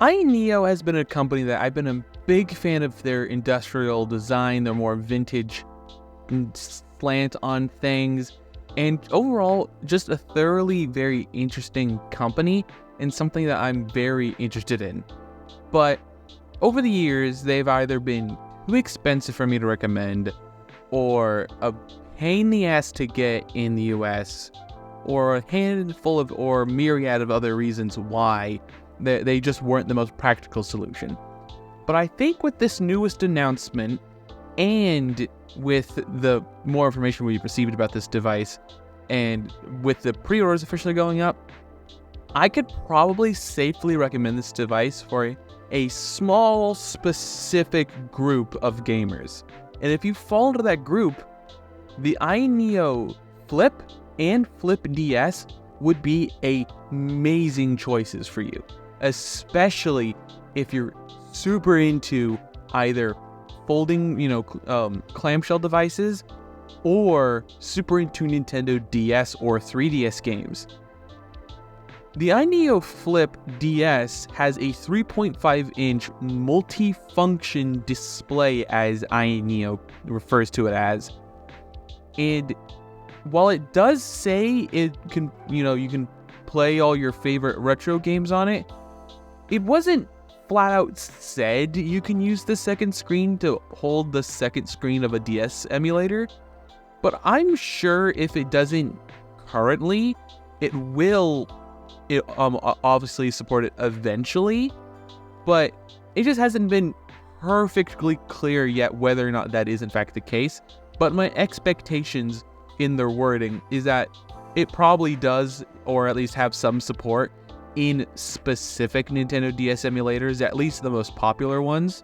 AYANEO has been a company that I've been a big fan of their industrial design, their more vintage slant on things, and overall just a thoroughly very interesting company and something that I'm very interested in. But over the years, they've either been too expensive for me to recommend, or a pain in the ass to get in the US, or a handful of or myriad of other reasons why they just weren't the most practical solution. But I think with this newest announcement, and with the more information we've received about this device, and with the pre-orders officially going up, I could probably safely recommend this device for a small, specific group of gamers. And if you fall into that group, the AYANEO Flip and Flip DS would be amazing choices for you, especially if you're super into either folding, clamshell devices, or super into Nintendo DS or 3DS games. The AYANEO Flip DS has a 3.5-inch multi-function display, as AYANEO refers to it as. And while it does say it can, you can play all your favorite retro games on it, it wasn't flat out said you can use the second screen to hold the second screen of a DS emulator. But I'm sure if it doesn't currently, it will obviously support it eventually, but it just hasn't been perfectly clear yet whether or not that is in fact the case. But my expectations in their wording is that it probably does, or at least have some support in specific Nintendo DS emulators, at least the most popular ones.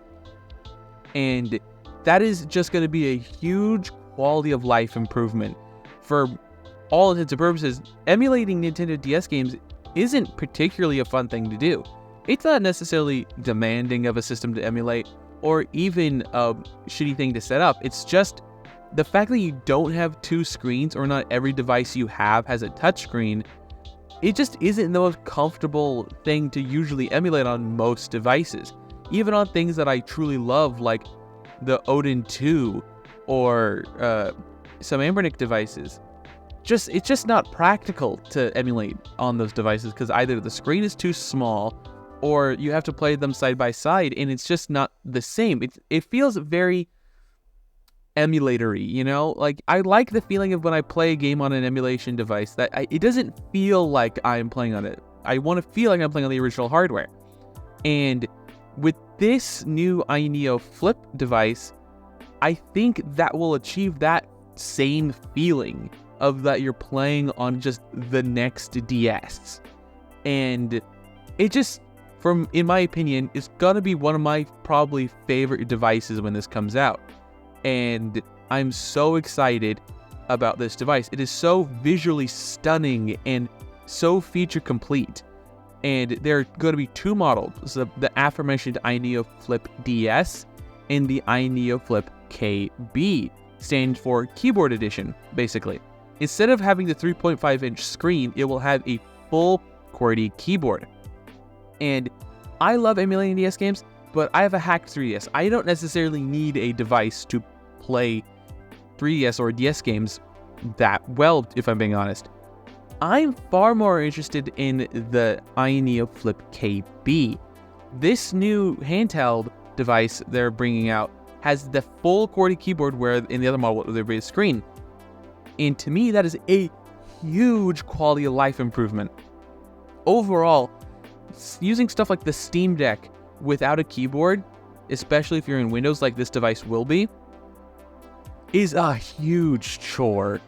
And that is just going to be a huge quality of life improvement. For all intents and purposes, emulating Nintendo DS games isn't particularly a fun thing to do. It's not necessarily demanding of a system to emulate, or even a shitty thing to set up. It's just the fact that you don't have two screens, or not every device you have has a touchscreen. It just isn't the most comfortable thing to usually emulate on most devices. Even on things that I truly love, like the Odin 2 or some Anbernic devices. It's just not practical to emulate on those devices, because either the screen is too small, or you have to play them side by side, and it's just not the same. It feels very emulatory, Like, I like the feeling of when I play a game on an emulation device, that it doesn't feel like I'm playing on it. I want to feel like I'm playing on the original hardware. And with this new AYANEO Flip device, I think that will achieve that same feeling of that you're playing on just the next DS. And it just, in my opinion, is gonna be one of my probably favorite devices when this comes out. And I'm so excited about this device. It is so visually stunning and so feature complete. And there are going to be two models, the aforementioned AYANEO Flip DS and the AYANEO Flip KB, stands for Keyboard Edition, basically. Instead of having the 3.5-inch screen, it will have a full QWERTY keyboard. And I love emulating DS games, but I have a hacked 3DS. I don't necessarily need a device to play 3DS or DS games that well, if I'm being honest. I'm far more interested in the AYANEO Flip KB. This new handheld device they're bringing out has the full QWERTY keyboard, where in the other model there will be a screen. And to me, that is a huge quality of life improvement. Overall, using stuff like the Steam Deck without a keyboard, especially if you're in Windows like this device will be, is a huge chore.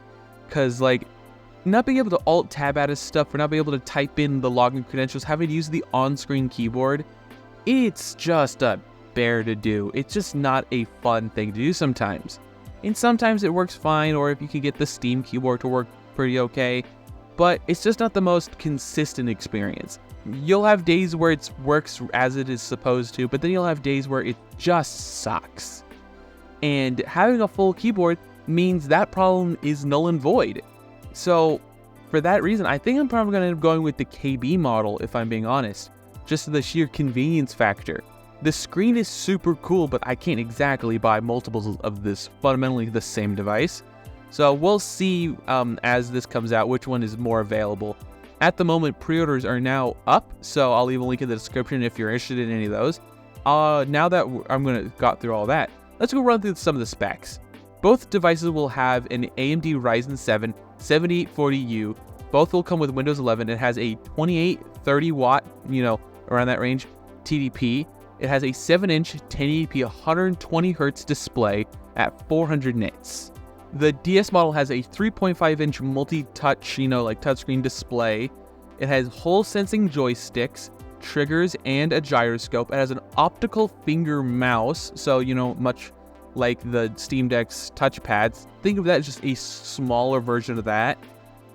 Because, not being able to alt-tab out of stuff, or not being able to type in the login credentials, having to use the on-screen keyboard, it's just a bear to do. It's just not a fun thing to do sometimes. And sometimes it works fine, or if you can get the Steam keyboard to work pretty okay, but it's just not the most consistent experience. You'll have days where it works as it is supposed to, but then you'll have days where it just sucks. And having a full keyboard means that problem is null and void. So for that reason, I think I'm probably going to end up going with the KB model, if I'm being honest. just the sheer convenience factor. The screen is super cool, but I can't exactly buy multiples of this fundamentally the same device. So we'll see as this comes out which one is more available. At the moment, pre-orders are now up, so I'll leave a link in the description if you're interested in any of those. Now that I'm going to got through all that, let's go run through some of the specs. Both devices will have an AMD Ryzen 7 7840U. Both will come with Windows 11. It has a 2830 watt, around that range, TDP. It has a 7-inch 1080p 120 Hz display at 400 nits. The DS model has a 3.5-inch multi-touch, touchscreen display. It has Hole sensing joysticks, triggers, and a gyroscope. It has an optical finger mouse, so, much like the Steam Deck's touchpads. Think of that as just a smaller version of that.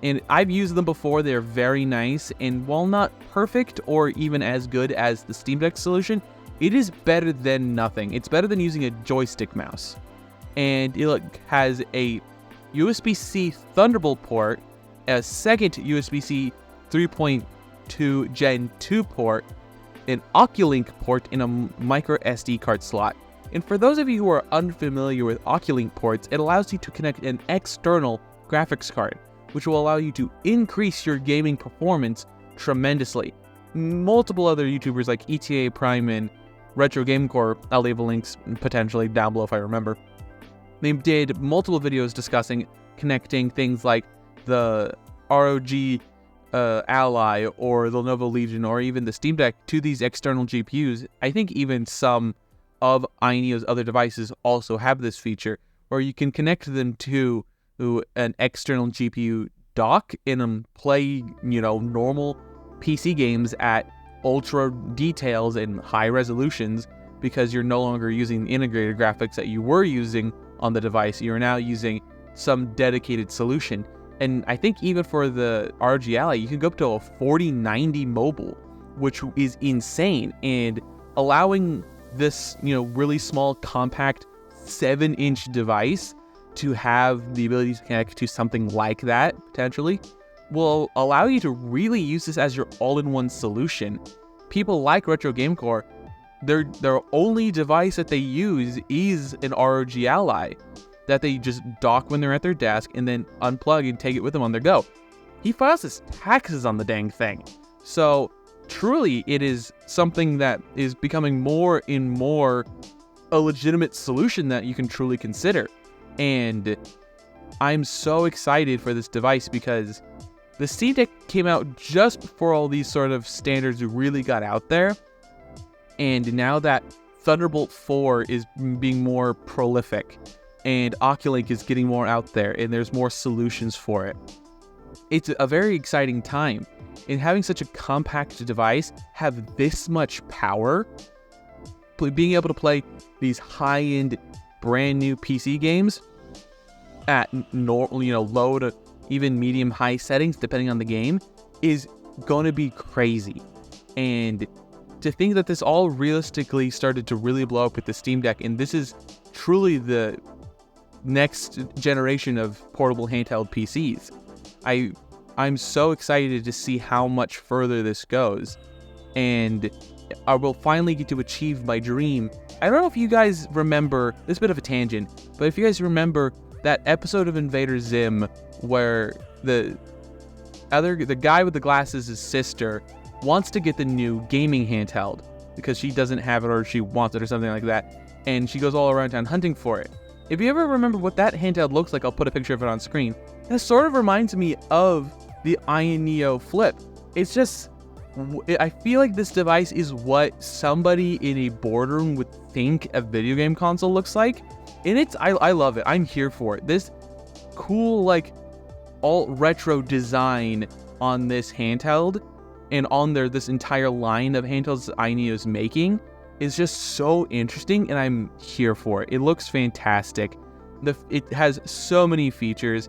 And I've used them before. They're very nice, and while not perfect or even as good as the Steam Deck solution, it is better than nothing. It's better than using a joystick mouse. And it has a USB-C Thunderbolt port, a second USB-C 3.2 Gen 2 port, an Oculink port, and a micro SD card slot. And for those of you who are unfamiliar with Oculink ports, it allows you to connect an external graphics card, which will allow you to increase your gaming performance tremendously. Multiple other YouTubers like ETA Prime and Retro Gamecore, I'll leave links potentially down below if I remember. They did multiple videos discussing connecting things like the ROG Ally or the Lenovo Legion or even the Steam Deck to these external GPUs. I think even some of AYANEO's other devices also have this feature where you can connect them to an external GPU dock and play, normal PC games at ultra details and high resolutions because you're no longer using integrated graphics that you were using on the device. You're now using some dedicated solution. And I think even for the ROG Ally, you can go up to a 4090 mobile, which is insane. And allowing this, really small, compact 7-inch device to have the ability to connect to something like that, potentially, will allow you to really use this as your all-in-one solution. People like Retro Gamecore, their only device that they use is an ROG Ally that they just dock when they're at their desk and then unplug and take it with them on their go. He files his taxes on the dang thing. So truly, it is something that is becoming more and more a legitimate solution that you can truly consider. And I'm so excited for this device because the Steam Deck came out just before all these sort of standards really got out there. And now that Thunderbolt 4 is being more prolific and Oculink is getting more out there and there's more solutions for it, it's a very exciting time. And having such a compact device have this much power, being able to play these high-end brand new PC games at low to even medium high settings depending on the game is going to be crazy. And to think that this all realistically started to really blow up with the Steam Deck, and this is truly the next generation of portable handheld PCs. I'm so excited to see how much further this goes, and I will finally get to achieve my dream. I don't know if you guys remember, this is a bit of a tangent, but if you guys remember that episode of Invader Zim where the guy with the glasses' his sister wants to get the new gaming handheld because she doesn't have it or she wants it or something like that, and she goes all around town hunting for it. If you ever remember what that handheld looks like, I'll put a picture of it on screen. It sort of reminds me of the AYANEO Flip. It's just, I feel like this device is what somebody in a boardroom would think a video game console looks like. And I love it. I'm here for it. This cool, alt retro design on this handheld and on this entire line of handhelds AYANEO's making is just so interesting, and I'm here for it. It looks fantastic. It has so many features,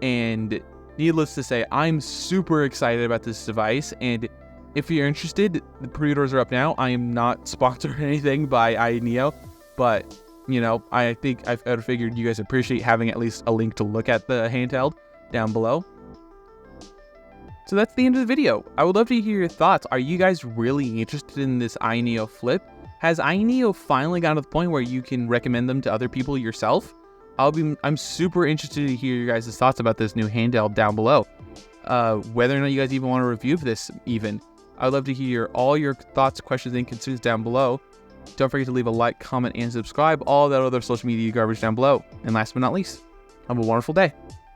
and needless to say, I'm super excited about this device. And if you're interested, the pre-orders are up now. I am not sponsored or anything by AYANEO, but I think I've figured you guys appreciate having at least a link to look at the handheld down below. So that's the end of the video. I would love to hear your thoughts. Are you guys really interested in this AYANEO Flip? Has AYANEO finally gotten to the point where you can recommend them to other people yourself? I'm super interested to hear your guys' thoughts about this new handheld down below. Whether or not you guys even want to review this even. I would love to hear all your thoughts, questions, and concerns down below. Don't forget to leave a like, comment, and subscribe. All that other social media garbage down below. And last but not least, have a wonderful day.